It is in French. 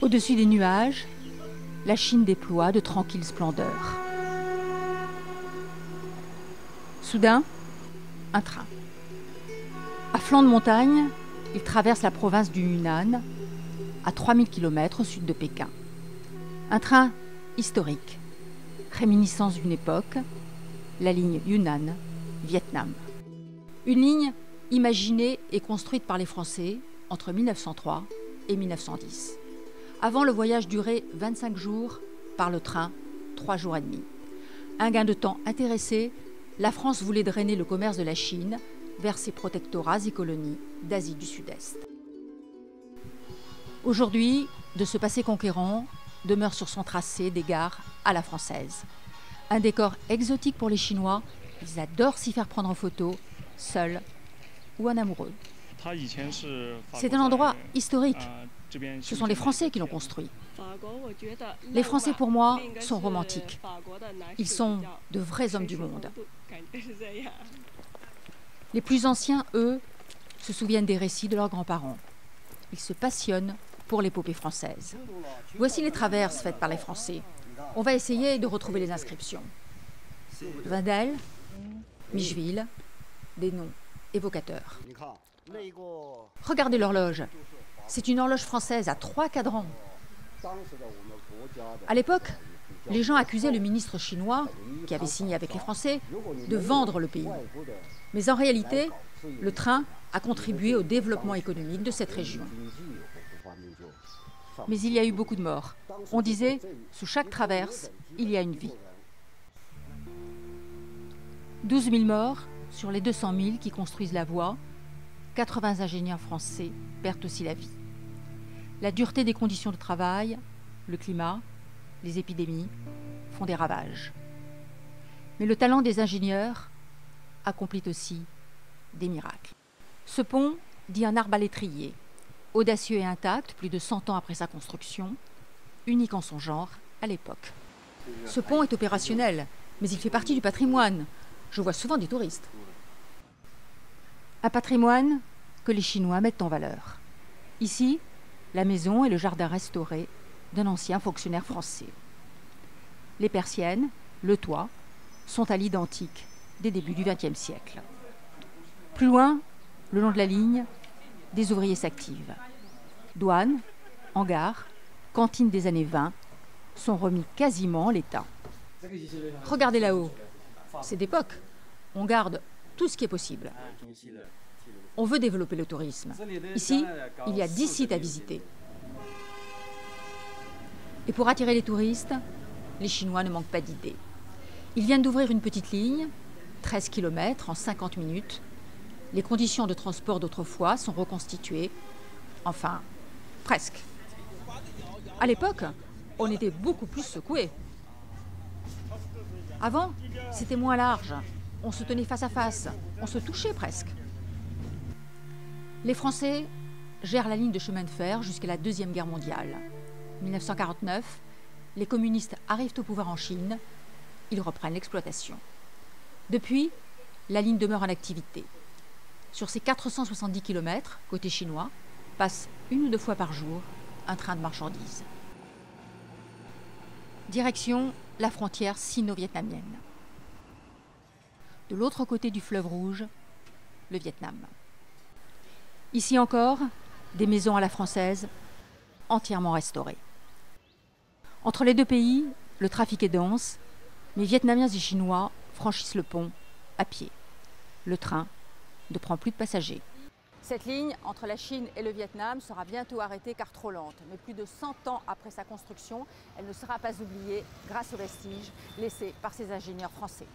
Au-dessus des nuages, la Chine déploie de tranquilles splendeurs. Soudain, un train. À flanc de montagne, il traverse la province du Yunnan, à 3000 km au sud de Pékin. Un train historique, réminiscence d'une époque, la ligne Yunnan-Vietnam. Une ligne imaginée et construite par les Français entre 1903 et 1910. Avant, le voyage durait 25 jours, par le train, 3 jours et demi. Un gain de temps intéressé, la France voulait drainer le commerce de la Chine vers ses protectorats et colonies d'Asie du Sud-Est. Aujourd'hui, de ce passé conquérant, demeurent sur son tracé des gares à la française. Un décor exotique pour les Chinois, ils adorent s'y faire prendre en photo, seuls ou en amoureux. C'est un endroit historique. Ce sont les Français qui l'ont construit. Les Français, pour moi, sont romantiques. Ils sont de vrais hommes du monde. Les plus anciens, eux, se souviennent des récits de leurs grands-parents. Ils se passionnent pour l'épopée française. Voici les traverses faites par les Français. On va essayer de retrouver les inscriptions. Vindel, Micheville, des noms évocateurs. Regardez l'horloge. C'est une horloge française à 3 cadrans. À l'époque, les gens accusaient le ministre chinois, qui avait signé avec les Français, de vendre le pays. Mais en réalité, le train a contribué au développement économique de cette région. Mais il y a eu beaucoup de morts. On disait, sous chaque traverse, il y a une vie. 12 000 morts sur les 200 000 qui construisent la voie. 80 ingénieurs français perdent aussi la vie. La dureté des conditions de travail, le climat, les épidémies font des ravages. Mais le talent des ingénieurs accomplit aussi des miracles. Ce pont, dit un arbalétrier, audacieux et intact, plus de 100 ans après sa construction, unique en son genre à l'époque. Ce pont est opérationnel, mais il fait partie du patrimoine. Je vois souvent des touristes. Un patrimoine que les Chinois mettent en valeur. Ici, la maison et le jardin restaurés d'un ancien fonctionnaire français. Les persiennes, le toit, sont à l'identique des débuts du XXe siècle. Plus loin, le long de la ligne, des ouvriers s'activent. Douane, hangars, cantines des années 20 sont remis quasiment en l'état. Regardez là-haut, c'est d'époque. On garde tout ce qui est possible. On veut développer le tourisme. Ici, il y a 10 sites à visiter. Et pour attirer les touristes, les Chinois ne manquent pas d'idées. Ils viennent d'ouvrir une petite ligne, 13 km en 50 minutes. Les conditions de transport d'autrefois sont reconstituées. Enfin, presque. À l'époque, on était beaucoup plus secoués. Avant, c'était moins large. On se tenait face à face. On se touchait presque. Les Français gèrent la ligne de chemin de fer jusqu'à la Deuxième Guerre mondiale. 1949, les communistes arrivent au pouvoir en Chine. Ils reprennent l'exploitation. Depuis, la ligne demeure en activité. Sur ces 470 km, côté chinois, passe 1 ou 2 fois par jour un train de marchandises. Direction la frontière sino-vietnamienne. De l'autre côté du fleuve Rouge, le Vietnam. Ici encore, des maisons à la française, entièrement restaurées. Entre les deux pays, le trafic est dense, mais Vietnamiens et Chinois franchissent le pont à pied. Le train ne prend plus de passagers. Cette ligne entre la Chine et le Vietnam sera bientôt arrêtée car trop lente. Mais plus de 100 ans après sa construction, elle ne sera pas oubliée grâce aux vestiges laissés par ces ingénieurs français.